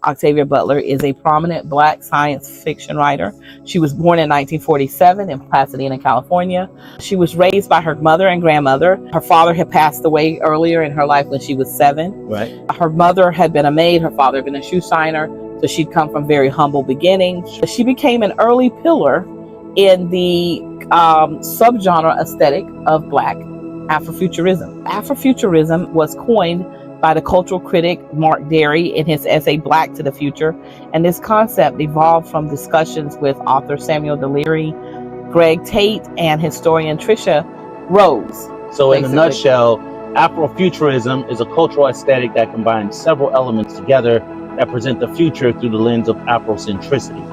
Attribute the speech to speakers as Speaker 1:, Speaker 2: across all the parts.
Speaker 1: Octavia Butler is a prominent Black science fiction writer. She was born in 1947 in Pasadena, California. She was raised by her mother and grandmother. Her father had passed away earlier in her life when she was 7.
Speaker 2: Right.
Speaker 1: Her mother had been a maid, her father had been a shoe shiner, so she'd come from very humble beginnings. She became an early pillar in the subgenre aesthetic of Black Afrofuturism. Afrofuturism was coined by the cultural critic Mark Derry in his essay Black to the Future, and this concept evolved from discussions with author Samuel Deliri, Greg Tate, and historian Tricia Rose.
Speaker 2: So in a nutshell, Afrofuturism is a cultural aesthetic that combines several elements together that present the future through the lens of Afrocentricity.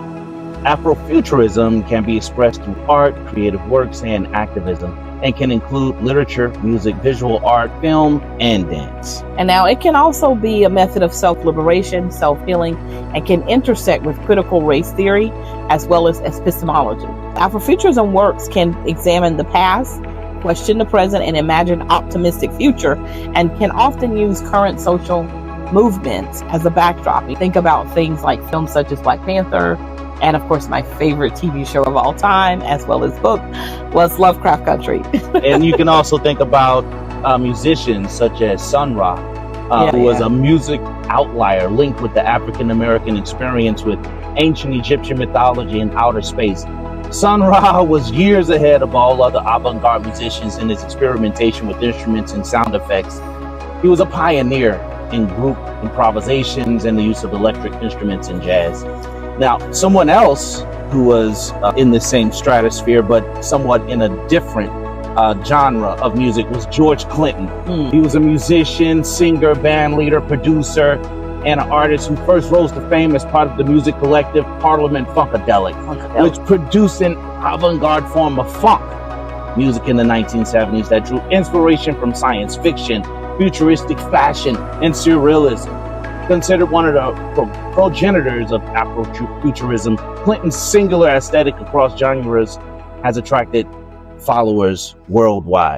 Speaker 2: Afrofuturism can be expressed through art, creative works, and activism, and can include literature, music, visual art, film, and dance.
Speaker 1: And now it can also be a method of self-liberation, self-healing, and can intersect with critical race theory as well as epistemology. Afrofuturism works can examine the past, question the present, and imagine an optimistic future, and can often use current social movements as a backdrop. You think about things like films such as Black Panther, and of course my favorite TV show of all time, as well as book, was Lovecraft Country.
Speaker 2: And you can also think about musicians such as Sun Ra, who was a music outlier linked with the African American experience with ancient Egyptian mythology and outer space. Sun Ra was years ahead of all other avant-garde musicians in his experimentation with instruments and sound effects. He was a pioneer in group improvisations and the use of electric instruments in jazz. Now, someone else who was in the same stratosphere, but somewhat in a different genre of music, was George Clinton. He was a musician, singer, band leader, producer, and an artist who first rose to fame as part of the music collective Parliament Funkadelic, which produced an avant-garde form of funk music in the 1970s that drew inspiration from science fiction, futuristic fashion, and surrealism. Considered one of the progenitors of Afrofuturism, Clinton's singular aesthetic across genres has attracted followers worldwide.